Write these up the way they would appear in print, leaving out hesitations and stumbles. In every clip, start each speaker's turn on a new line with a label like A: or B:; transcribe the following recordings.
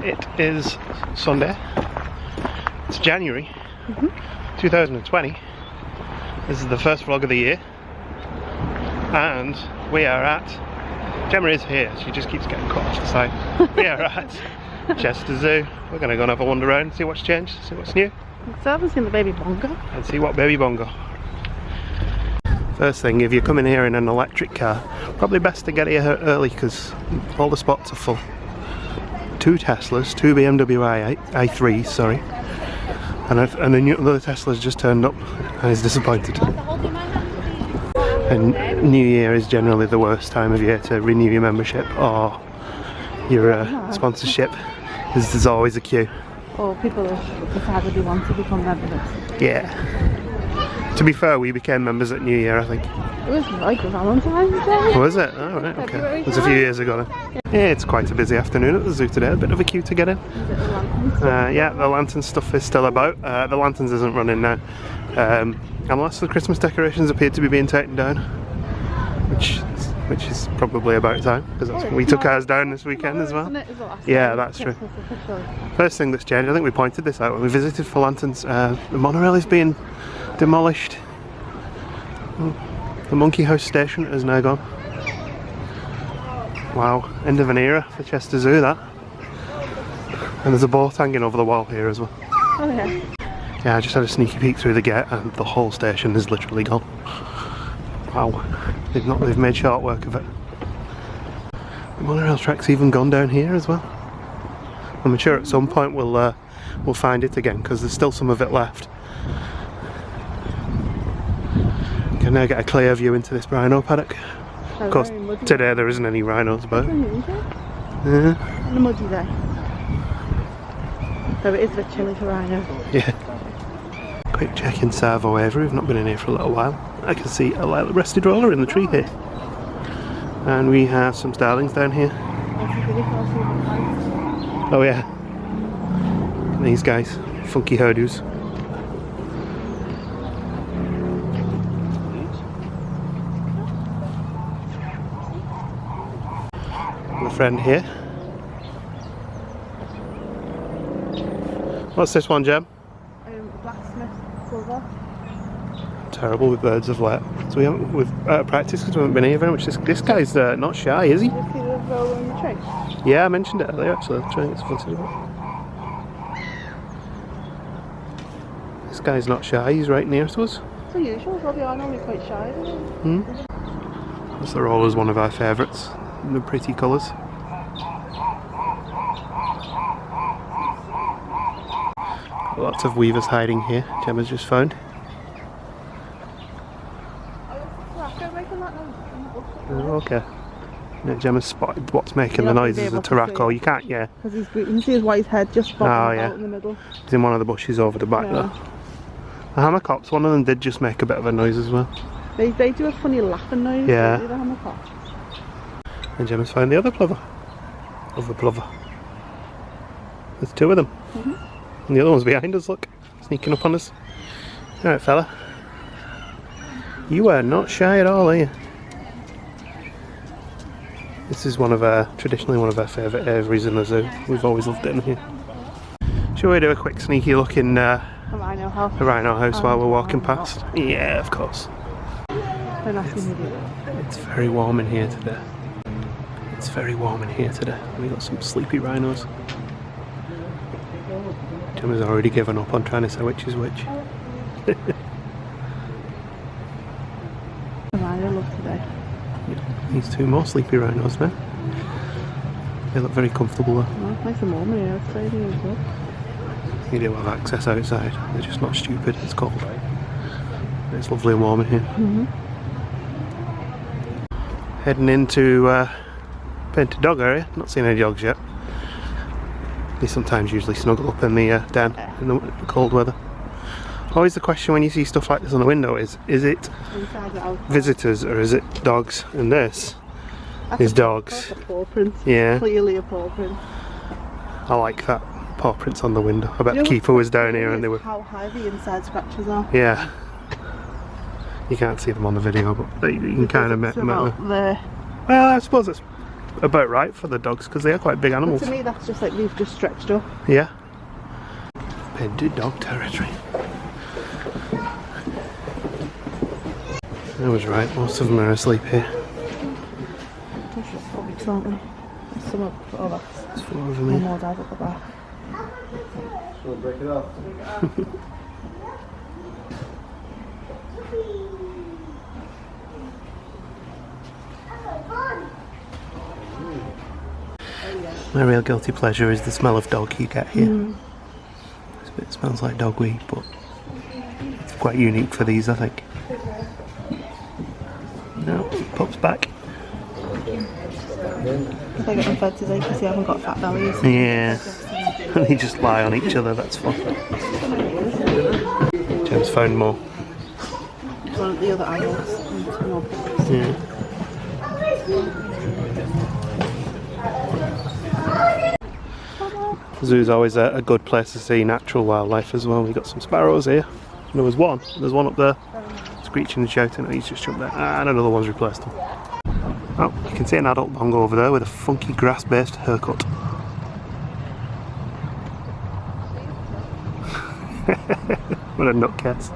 A: It is Sunday. It's January 2020. This is the first vlog of the year. And we are at... Gemma is here, she just keeps getting cut off the side. We are at Chester Zoo. We're going to go and have a wander around, see what's changed, see what's new.
B: So I haven't seen the baby bongo.
A: And see what baby bongo. First thing, if you're coming here in an electric car, probably best to get here early because all the spots are full. 2 Teslas, 2 BMW i3s, sorry. And another Tesla's just turned up and is disappointed. And New Year is generally the worst time of year to renew your membership or your sponsorship, because there's always a queue.
B: Or people have decided they want to become members.
A: Yeah. To be fair, we became members at New Year, I think.
B: It was like Valentine's Day.
A: Was it? Oh, right, okay. It was a few years ago then. Yeah, it's quite a busy afternoon at the zoo today. A bit of a queue to get in. Yeah, the lantern stuff is still about. The lanterns isn't running now. Unless the Christmas decorations appear to be being taken down. Which is probably about time, because we took ours down this weekend as well. Yeah, that's true. First thing that's changed, I think we pointed this out when we visited for lanterns, the monorail is being demolished. The Monkey House station is now gone. Wow, end of an era for Chester Zoo, that. And there's a boat hanging over the wall here as well.
B: Oh yeah.
A: Yeah, I just had a sneaky peek through the gate and the whole station is literally gone. Wow, they've made short work of it. The monorail track's even gone down here as well. I'm sure at some point we'll find it again because there's still some of it left. You can now get a clear view into this rhino paddock. Of course, today there isn't any rhinos about. Yeah.
B: On a muddy day. So it is a bit chilly for rhinos.
A: Yeah. Quick check in Savo Avery, we've not been in here for a little while. I can see a little rested roller in the tree here. And we have some starlings down here. Oh yeah. These guys, funky hairdos. My friend here. What's this one, Gem?
B: Blacksmith silver.
A: Terrible with birds of late. So we haven't, we've practiced because we haven't been here very much. This guy's not shy, is he?
B: Did you see the roll in the tree?
A: Yeah, I mentioned it earlier actually. I'm trying to get some footage of it. This guy's not shy, he's right near to us.
B: It's unusual, probably are normally quite shy, isn't it?
A: This roller is one of our favourites. The pretty colours. Lots of weavers hiding here. Gemma's just found. Oh, okay. No, Gemma's spotted what's making the noises of Tarraco. You can't, yeah.
B: Because you can see his white head just bobbing out in the middle.
A: He's in one of the bushes over the back there. The hammercops, one of them did just make a bit of a noise as well.
B: They do a funny laughing noise.
A: Yeah.
B: The hammercops.
A: And Gemma's found the other plover. Other plover. There's 2 of them. And the other one's behind us, look. Sneaking up on us. Alright fella. You are not shy at all, are you? This is traditionally one of our favourite aviaries in the zoo. We've always loved it in here. Shall we do a quick sneaky look in the
B: rhino house,
A: while we're walking past? Yeah, of course. It's very warm in here today. It's very warm in here today. We've got some sleepy rhinos. Gemma's already given up on trying to say which is which.
B: The rhino look today.
A: These 2 more sleepy rhinos now. They look very comfortable though.
B: Oh, nice and warm here, it's crazy as well.
A: You do have access outside, they're just not stupid, it's cold. It's lovely and warm in here. Heading into Painted Dog area, not seen any dogs yet. They sometimes usually snuggle up in the den in the cold weather. Always the question when you see stuff like this on the window is it visitors or is it dogs? And this is dogs.
B: That's a paw print.
A: Yeah.
B: Clearly a paw print.
A: I like that. Paw prints on the window. I bet the keeper was down here and they were...
B: How high the inside scratches are.
A: Yeah. You can't see them on the video, but you can kind of make them out there. Well, I suppose it's about right for the dogs because they are quite big animals.
B: To me, that's just like they've just stretched up.
A: Yeah. Into dog territory. I was right, most of them are asleep here.
B: There's just dogs, aren't there? There's some up, oh that's...
A: There's 4 of them here.
B: More dad at the back.
C: Shall we break it off?
A: My real guilty pleasure is the smell of dog you get here. It smells like dog wee, but it's quite unique for these, I think. No, pup's back.
B: If I get them fed today because they haven't got fat bellies.
A: Yeah, and they just lie on each other, that's fun. James found more.
B: One of the other adults and more puppies.
A: Yeah. The zoo's always a good place to see natural wildlife as well. We've got some sparrows here. There's one up there, screeching and shouting. Oh, he's just jumped there. And another one's replaced him. Oh, you can see an adult bongo over there with a funky grass-based haircut. What a nutcase.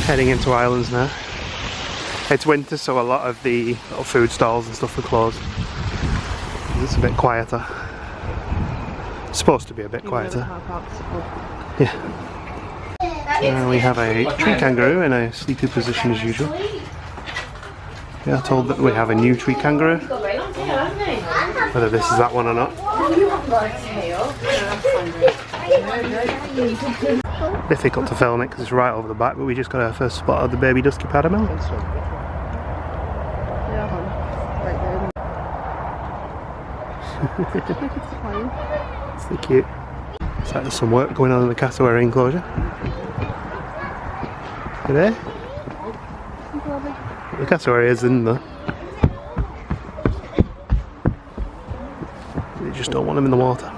A: Heading into Islands now. It's winter, so a lot of the little food stalls and stuff are closed. It's a bit quieter. It's supposed to be a bit quieter. Yeah. We have a tree kangaroo in a sleepy position as usual. We are told that we have a new tree kangaroo. Whether this is that one or not. Difficult to film it because it's right over the back, but we just got our first spot of the baby dusky paddamel. It's so cute. It's like there's some work going on in the cassowary enclosure. Today? The cassowary is in there. They just don't want them in the water.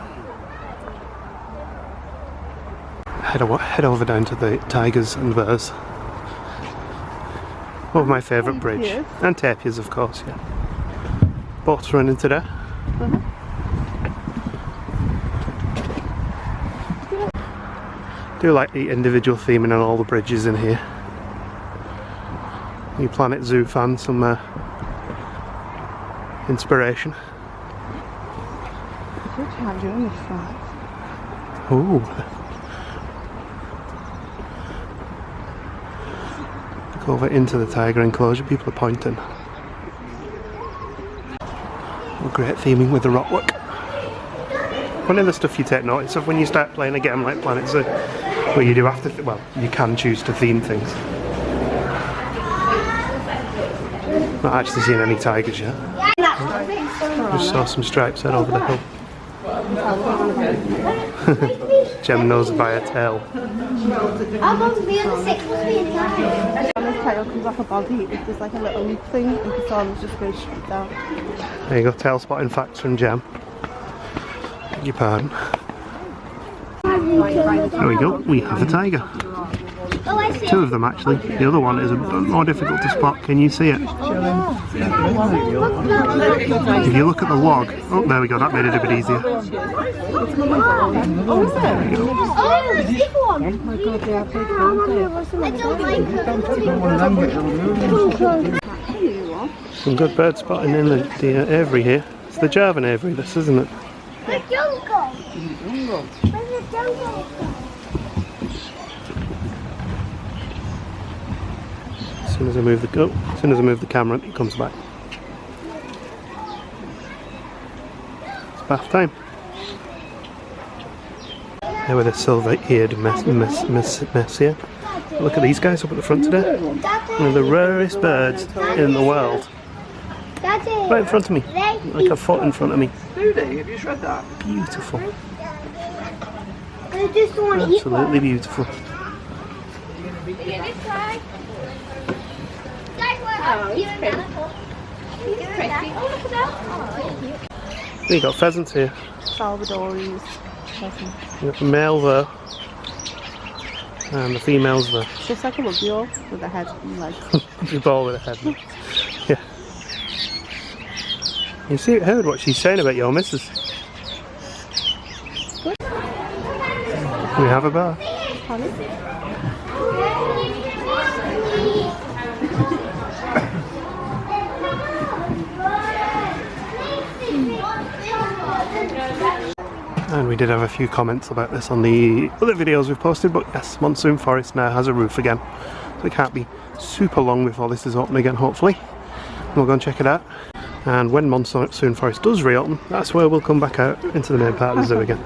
A: Head over down to the tigers and bears. One of my favourite bridge. And tapirs, of course, yeah. Boats running today. I do like the individual theming on all the bridges in here. You Planet Zoo fans, some inspiration. Ooh. Look over into the tiger enclosure, people are pointing. Oh, great theming with the rock work. One of the stuff you take notice of when you start playing a game like Planet Zoo, where you do have to, well, you can choose to theme things. Not actually seen any tigers yet. Just saw some stripes head over the hill. Gem knows by a tail.
B: His tail comes off a body, there's like a little loop thing, and the sun just goes straight down.
A: There you go, tail spotting facts from Gem. Beg your pardon. There we go, we have a tiger. 2 of them actually. The other one is a bit more difficult to spot. Can you see it? If you look at the log, oh there we go, that made it a bit easier. There you go.
B: Oh my god, they are big.
A: Some good bird spotting in the aviary here. It's the Javan aviary, this, isn't it?
D: The jungle. Where's the jungle?
A: As soon as I move the camera, it comes back. It's bath time. There with a silver-eared messier. Look at these guys up at the front today. One of the rarest birds in the world. Right in front of me. Like a foot in front of me.
C: Have you shred that?
A: Beautiful.
D: I just want to eat
A: Absolutely beautiful. You got pheasants here.
B: Salvadoris.
A: You got the male there. And the females there.
B: It's just like a rugby ball with a head and legs.
A: Rugby ball with a head. Yeah. You see, heard what she's saying about your missus. We have a bar. And we did have a few comments about this on the other videos we've posted, but yes, Monsoon Forest now has a roof again. So it can't be super long before this is open again, hopefully. We'll go and check it out. And when Monsoon Forest does reopen, that's where we'll come back out into the main part of the zoo again.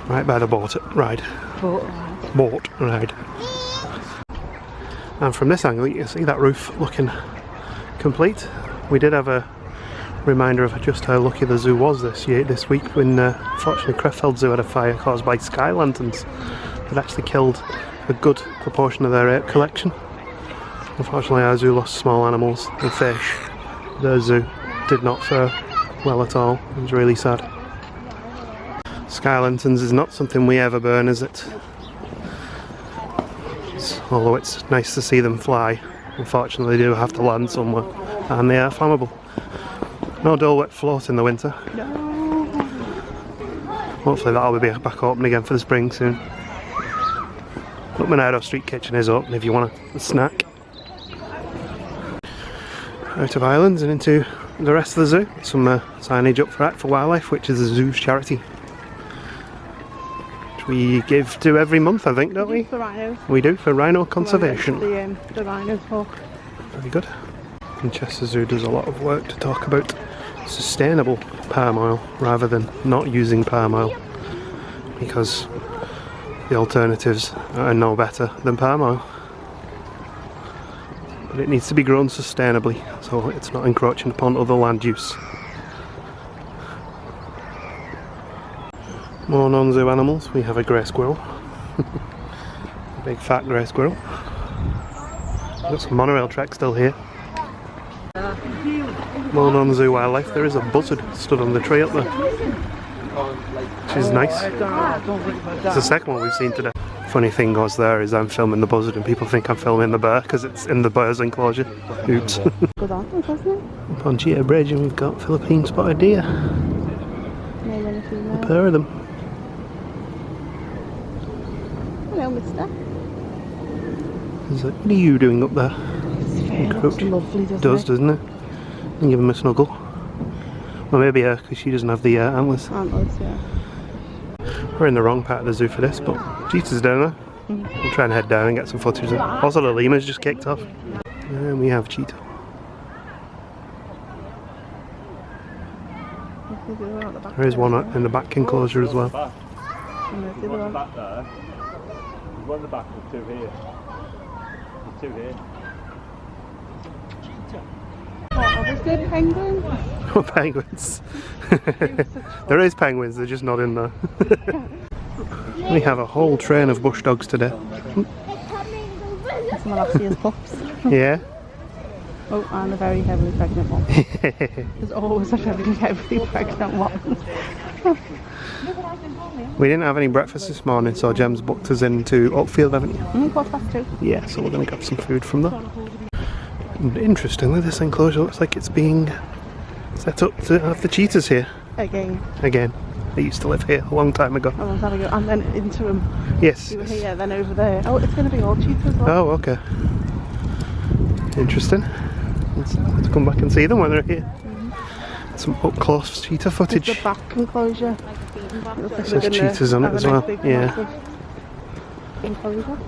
A: Right by the boat ride. Boat ride. And from this angle you can see that roof looking complete. We did have a reminder of just how lucky the zoo was this week when fortunately Crefeld Zoo had a fire caused by sky lanterns that actually killed a good proportion of their collection. Unfortunately our zoo lost small animals and fish. Their zoo did not fare well at all. It was really sad. Sky lanterns is not something we ever burn, is it? Although it's nice to see them fly, unfortunately they do have to land somewhere and they are flammable. No Dole Whip float in the winter.
B: No.
A: Hopefully that'll be back open again for the spring soon. But Monado Street Kitchen is open if you want a snack. Out of Islands and into the rest of the zoo. Some signage up for Act for Wildlife, which is the zoo's charity. Which we give to every month, I think, don't we?
B: For rhinos.
A: We do, for rhino conservation.
B: The rhino talk.
A: Very good. And Chester Zoo does a lot of work to talk about sustainable palm oil rather than not using palm oil, because the alternatives are no better than palm oil. But it needs to be grown sustainably so it's not encroaching upon other land use. More non-zoo animals. We have a grey squirrel. A big fat grey squirrel. Got some monorail track still here. More non-zoo wildlife. There is a buzzard stood on the tree up there, which is nice. It's the second one we've seen today. Funny thing goes there is I'm filming the buzzard and people think I'm filming the bear because it's in the bear's enclosure. Oops.
B: Good on, doesn't it?
A: Up on Cheetah Bridge and we've got Philippine spotted deer. A pair of them.
B: Hello, mister.
A: What are you doing up there?
B: It looks lovely,
A: Doesn't it? And give him a snuggle. Well, maybe her, because she doesn't have the antlers.
B: Antlers, yeah.
A: We're in the wrong part of the zoo for this, but Cheetah's down there. We'll try and head down and get some footage. Also, the lemurs just kicked off. And we have Cheetah. There is one in the back enclosure as well.
C: Back there. There's one in the back and two here. There's two here.
B: Obviously penguins.
A: Oh, penguins. There is penguins, they're just not in there. We have a whole train of bush dogs today.
B: Some of last year's pups.
A: Yeah.
B: Oh, and a very heavily pregnant one. There's always a very heavily pregnant one.
A: We didn't have any breakfast this morning, so Jem's booked us into Oakfield, haven't you?
B: 2:15.
A: Yeah, so we're going to grab some food from there. And interestingly, this enclosure looks like it's being set up to have the cheetahs here.
B: Again.
A: They used to live here a long time ago.
B: A long time ago. And then interim.
A: Yes.
B: We were here, then over there. Oh, it's going to be all cheetahs as well.
A: Oh, okay. Interesting. Let's come back and see them when they're here. Some up close cheetah footage.
B: It's the back enclosure.
A: It says cheetahs on it as well. Yeah.
B: Enclosure.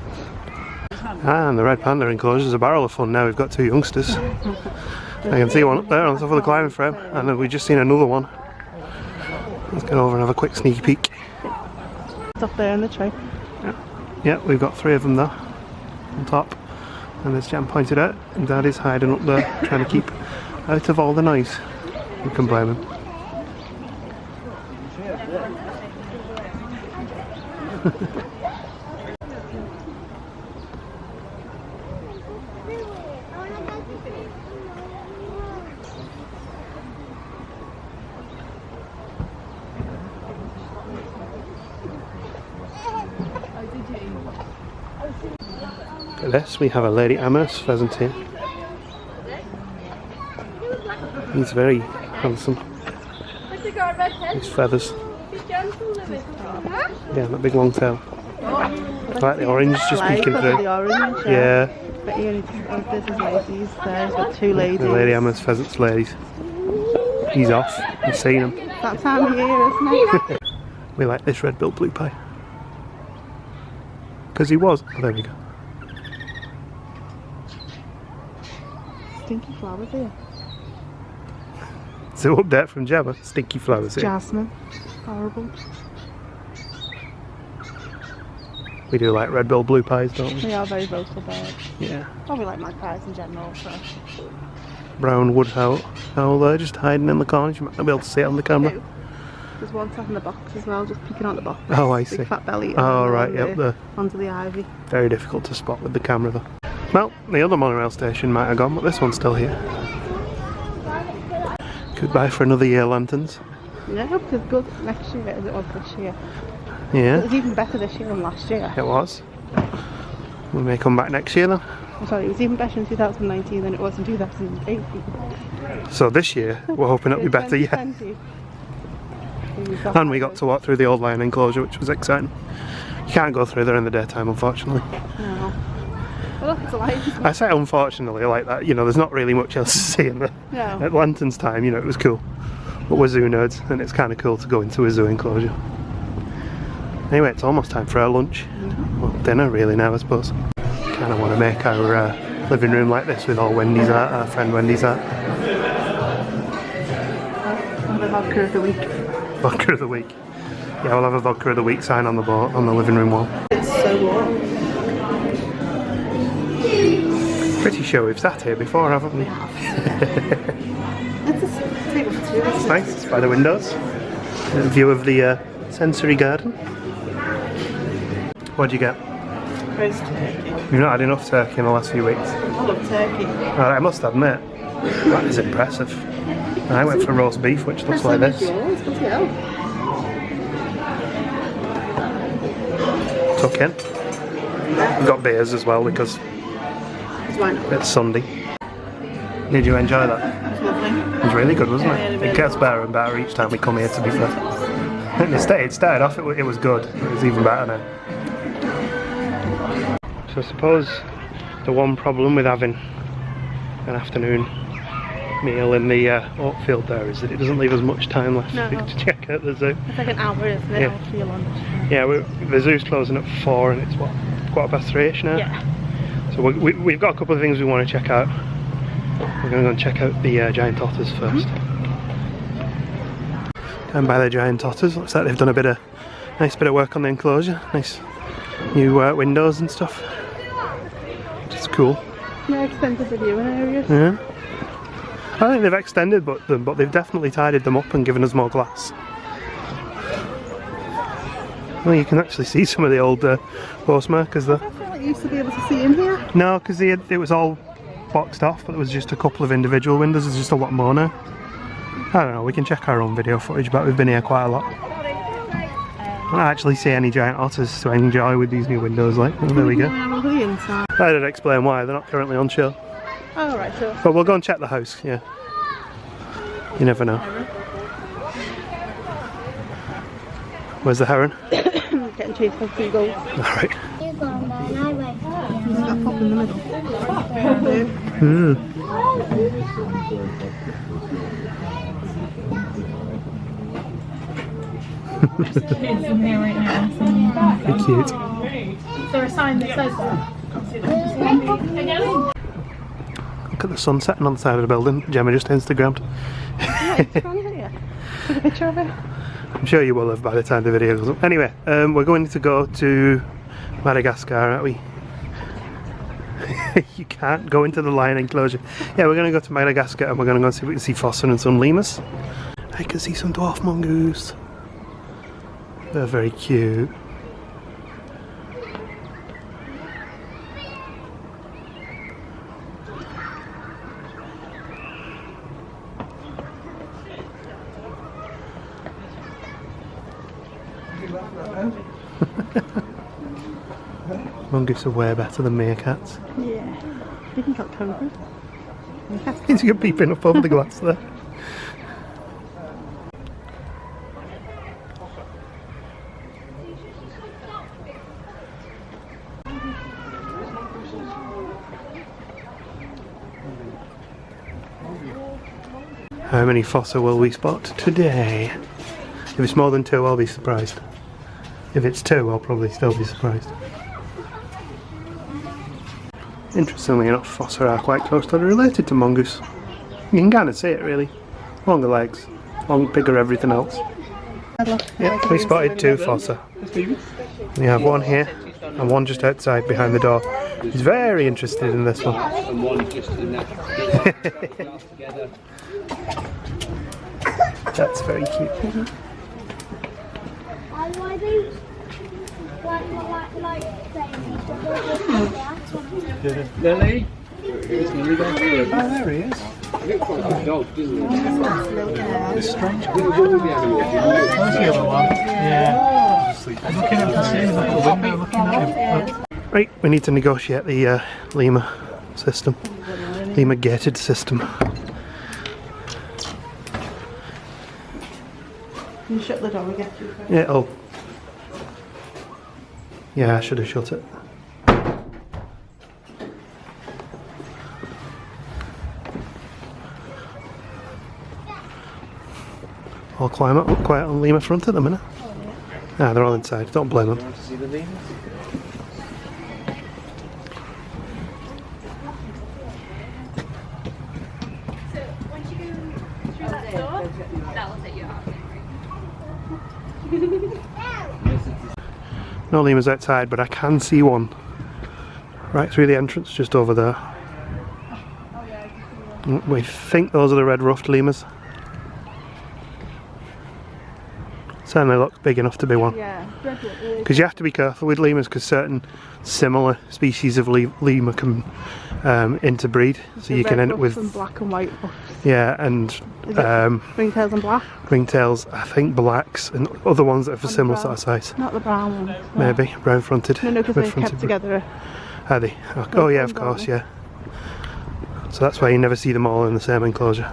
A: And the red panda enclosure is a barrel of fun now. We've got two youngsters. I can see one up there on top of the climbing frame, and then we've just seen another one. Let's get over and have a quick sneaky peek.
B: It's up there in the tree.
A: Yeah, we've got three of them there on top. And as Jan pointed out, Dad is hiding up there, trying to keep out of all the noise. You can blame him. For this, we have a Lady Amherst pheasant here. He's very handsome. His feathers. Yeah, that big long tail. I like the orange just peeking through.
B: The orange,
A: Yeah.
B: But he only this is ladies. There's got two ladies.
A: The Lady Hammers pheasants ladies. He's off. I've seen him.
B: That time of year, isn't it?
A: We like this red-billed blue pie. Because he was. Oh, there we go.
B: Stinky flowers here.
A: So update from Javan. Stinky flowers here.
B: Jasmine. Horrible.
A: We do like red-billed blue pies, don't we?
B: They are very vocal birds.
A: Yeah.
B: Probably like magpies in general, so.
A: Brown woodhowl there, just hiding in the corner. You might not be able to see it on the camera.
B: Two. There's one sat in the box as well, just peeking out the box.
A: Oh, I see.
B: Big fat belly.
A: Oh, right, yep, there.
B: Onto the ivy.
A: Very difficult to spot with the camera though. Well, the other monorail station might have gone, but this one's still here. Goodbye for another year, lanterns.
B: Yeah, I hope it's as good next year as it was this year. It
A: Yeah,
B: was even better this year than last year.
A: it was. We may come back next year then.
B: I'm sorry, it was even better in 2019 than it was in 2018.
A: So this year, we're hoping it'll be better, yeah.
B: 2020.
A: And we got to walk through the old lion enclosure, which was exciting. You can't go through there in the daytime, unfortunately.
B: No. Well, look, it's a light.
A: I say unfortunately like that, you know, there's not really much else to see in the,
B: No.
A: at Lanterns time, you know, it was cool. But we're zoo nerds, and it's kind of cool to go into a zoo enclosure. Anyway, it's almost time for our lunch. Well, dinner really now, I suppose. Kind of want to make our living room like this with all Wendy's art, our friend Wendy's art.
B: The vodka of the week.
A: Vodka of the week. Yeah, we'll have a vodka of the week sign on the board, on the living room wall.
B: It's so warm.
A: Pretty sure we've sat here before, haven't we?
B: It's a table for two.
A: It's nice, it's by the windows. A view of the sensory garden. What'd you get?
B: Roast turkey.
A: We've not had enough turkey in the last few weeks.
B: I love turkey.
A: I must admit, that is impressive. I went for roast beef, which looks like this.
B: Yours, what's yours?
A: Tuck in. We've got beers as well because
B: Why not?
A: it's Sunday. Did you enjoy that?
B: It's lovely.
A: It was really good, wasn't
B: Yeah,
A: it?
B: really
A: It gets better and better each time we come here, to be fair. And it started off, it was good. It was even better now. So I suppose the one problem with having an afternoon meal in the Oakfield there is that it doesn't leave us much time left
B: No.
A: to check out the zoo.
B: It's like an hour, isn't it?
A: Yeah.
B: After your lunch.
A: Yeah, the zoo's closing at 4 and it's what, 3:15ish now?
B: Yeah.
A: So we've got a couple of things we want to check out. We're going to go and check out the giant otters first. Down by the giant otters, looks like they've done a nice bit of work on the enclosure. Nice new windows and stuff. It's cool.
B: Yeah, extended the viewing areas.
A: Yeah. I think they've extended but they've definitely tidied them up and given us more glass. Well, you can actually see some of the old postmarkers there.
B: I feel like you used to be able to see in here.
A: No, because it was all boxed off, but there was just a couple of individual windows. There's just a lot more now. I don't know, we can check our own video footage, but we've been here quite a lot. I don't actually see any giant otters to enjoy with these new windows, like, oh, there we go.
B: Yeah, look at the inside.
A: I did explain why, they're not currently on show.
B: Oh, right, so.
A: But we'll go and check the house, yeah. You never know. Where's the heron?
B: Getting chased by seagulls.
A: Alright.
D: You go on there and I wait.
B: There's that pop in the middle.
E: Kids in here right now.
A: Pretty cute.
E: Is there a sign that says that?
A: Look at the sun setting on the side of the building. Gemma just Instagrammed.
B: Yeah, it's on here. Take a picture of it.
A: I'm sure you will have by the time the video goes up. Anyway, we're going to go to Madagascar, aren't we? You can't go into the lion enclosure. Yeah, we're going to go to Madagascar and we're going to go and see if we can see Foster and some lemurs. I can see some dwarf mongoose. They're very cute. Mongoose are way better than meerkats.
B: Yeah. You can cut cobras.
A: He's peeping up over the glass there. How many fossa will we spot today? If it's more than 2, I'll be surprised. If it's 2, I'll probably still be surprised. Interestingly enough, fossa are quite closely related to mongoose. You can kind of see it really. Longer legs, bigger everything else. Yeah, we spotted 2 fossa. We have one here and one just outside behind the door. He's very interested in this one.
F: And one just in there.
A: That's very cute.
F: Lily? Is Lily going through?
A: Oh, there he is.
F: He looks like a dog, doesn't he?
A: It's strange.
F: Didn't all the animals,
A: That's the other one. Yeah. Looking at the same window, looking at him. Right, we need to negotiate the Lima system. Lima gated system.
B: Can you shut the door and get you?
A: Yeah, oh. Yeah, I should have shut it. I'll climb up quiet on Lima front at the minute. Ah, they're all inside, don't blame them.
C: Want to see the Limas?
E: Once you go through that door, that will take you out.
A: No Lima's outside, but I can see one. Right through the entrance, just over there. We think those are the red ruffed Limas. Certainly looks big enough to be one.
B: Yeah.
A: Because you have to be careful with lemurs because certain similar species of lemur can interbreed, so you can end up with
B: black and white ruffs.
A: Yeah, and
B: Ringtails and black.
A: ringtails. I think blacks and other ones that are for similar
B: brown.
A: sort of size.
B: Not the brown ones. No.
A: Maybe brown fronted.
B: No, because they're kept together.
A: Are they? Oh yeah, of course, yeah. So that's why you never see them all in the same enclosure.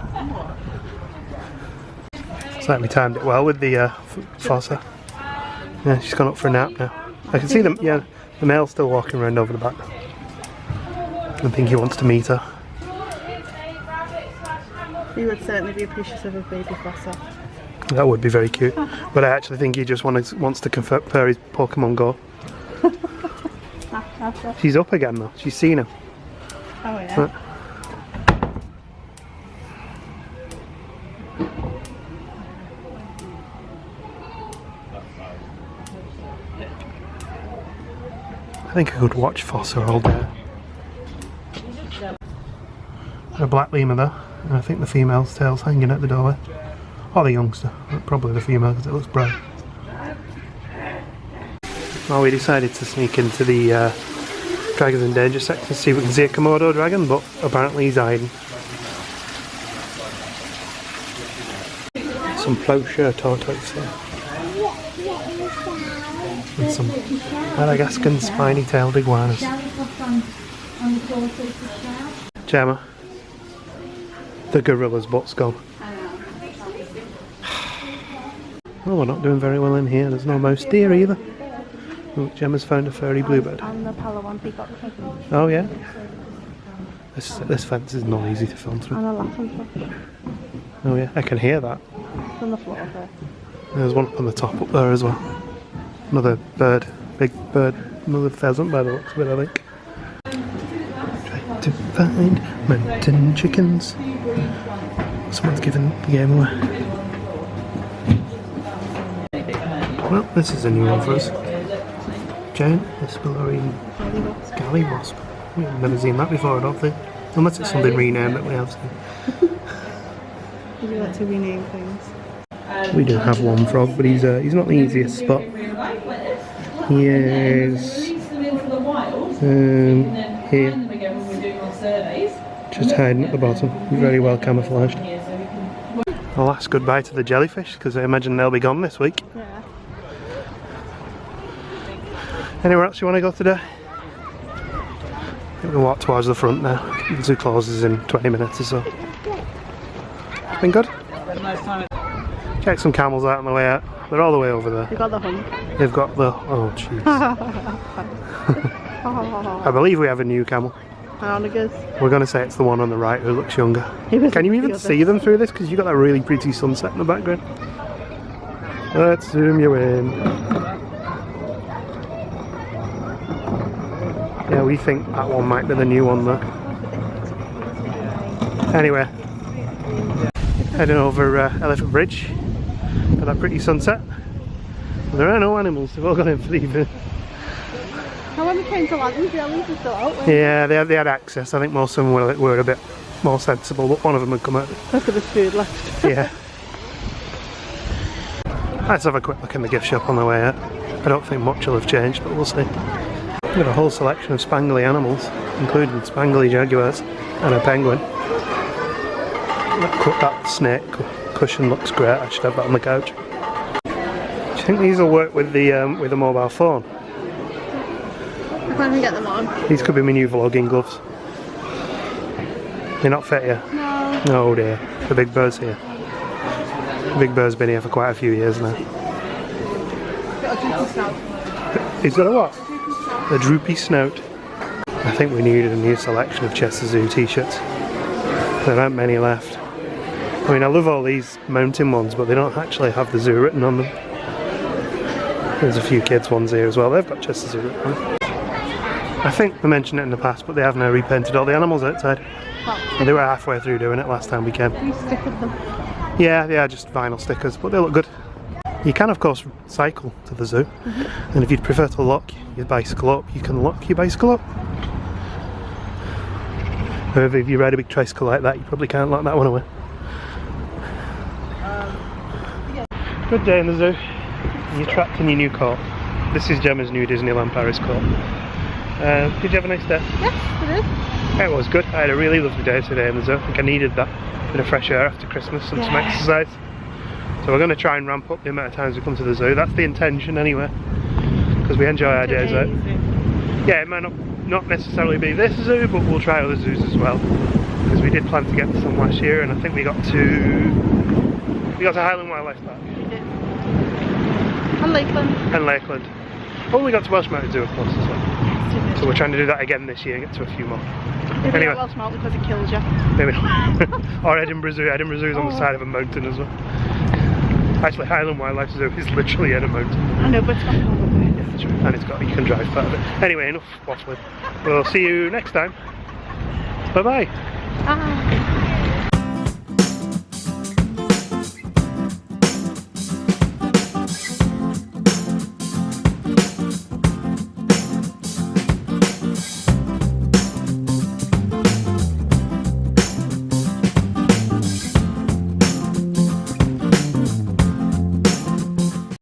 A: It's like we timed it well with the fossa. Yeah, she's gone up for a nap now. I can see them. Yeah, the male's still walking around over the back. I think he wants to meet her.
B: He would certainly be appreciative of baby fossa.
A: That would be very cute. But I actually think he just wants to compare his Pokemon Go. She's up again though. She's seen him.
B: Oh yeah.
A: I think I could watch fossa all day. A black lemur there, and I think the female's tail's hanging at the doorway. Or the youngster, probably the female because it looks brown. Well, we decided to sneak into the Dragons in Danger section to see if we can see a Komodo dragon, but apparently he's hiding. Some plowshare tortoise here. And some Madagascan spiny-tailed iguanas. Gemma, the gorilla's butt's gone. Oh, we're not doing very well in here. There's no mouse deer either. Oh, Gemma's found a furry bluebird.
B: And the Palawan peacock pigeon.
A: Oh yeah. This fence is not easy to film through.
B: And a laughing fish.
A: Oh yeah, I can hear that.
B: It's on the floor there.
A: There's one up on the top up there as well. Another bird, big bird, another pheasant by the looks of it, I think. Trying to find mountain chickens. Someone's giving the game away. Well, this is a new one for us. Giant Espilarian Galley Wasp. We've never seen that before, I don't think. Unless it's something renamed that we have seen.
B: Would you like to rename things?
A: We do have one frog, but he's not the easiest spot. He is here, just hiding at the bottom, very well camouflaged. I'll ask goodbye to the jellyfish because I imagine they'll be gone this week.
B: Yeah.
A: Anywhere else you want to go today? I think we'll walk towards the front now. The zoo closes in 20 minutes or so. It's been good. Check some camels out on the way out. They're all the way over there.
B: You got the hump.
A: They've got the... oh jeez. I believe we have a new camel.
B: Onagers.
A: We're going to say it's the one on the right who looks younger.
B: He was
A: Can you
B: the
A: even
B: other.
A: see them through this? Because you've got that really pretty sunset in the background. Let's zoom you in. Yeah, we think that one might be the new one though. Anyway, heading over Elephant Bridge for that pretty sunset. There are no animals, they've all gone in for the evening.
B: And when we came to London, the others were still out, weren't
A: Yeah, they had access. I think most of them were a bit more sensible, but one of them had come out.
B: Look at the food left.
A: Yeah. Let's have a quick look in the gift shop on the way out. I don't think much will have changed, but we'll see. We've got a whole selection of spangly animals, including spangly jaguars and a penguin. That snake cushion looks great. I should have that on the couch. Do you think these will work with the mobile phone?
B: I can't even get them on.
A: These could be my new vlogging gloves. They're not fit, yeah?
B: No.
A: Oh dear, the Big Bird's here. The Big Bird's been here for quite a few years now.
B: Got a droopy snout.
A: He's got a what? A droopy snout. I think we needed a new selection of Chester Zoo t-shirts. There aren't many left. I mean, I love all these mountain ones, but they don't actually have the zoo written on them. There's a few kids ones here as well. They've got Chester Zoo written on them. I think they mentioned it in the past, but they have now repainted all the animals outside. And they were halfway through doing it last time we came.
B: We stickered them.
A: Yeah, they are just vinyl stickers, but they look good. You can, of course, cycle to the zoo, and if you'd prefer to lock your bicycle up, you can lock your bicycle up. However, if you ride a big tricycle like that, you probably can't lock that one away. Good day in the zoo. You're trapped in your new court. This is Gemma's new Disneyland Paris court. Did you have a nice day?
B: Yes, it is.
A: Yeah, it was good. I had a really lovely day today in the zoo. I think I needed that bit of fresh air after Christmas and some exercise. So we're going to try and ramp up the amount of times we come to the zoo. That's the intention anyway, because we enjoy our days out. Yeah, it might not necessarily be this zoo, but we'll try other zoos as well, because we did plan to get to some last year, and I think we got to Highland Wildlife Park.
B: We did. And Lakeland.
A: And Lakeland. Oh, we got to Welsh Mountain Zoo, of course, as well. So we're trying to do that again this year, get to a few more.
B: Maybe
A: Anyway.
B: not Welsh Mountain because it kills you.
A: Maybe not. Or Edinburgh Zoo. Edinburgh Zoo is on the side of a mountain as well. Actually, Highland Wildlife Zoo is literally in a mountain.
B: I know, but it's got all the way.
A: Yeah, that's true. And you can drive part of it. Anyway, enough waffling. We'll see you next time. Bye bye.
B: Ah.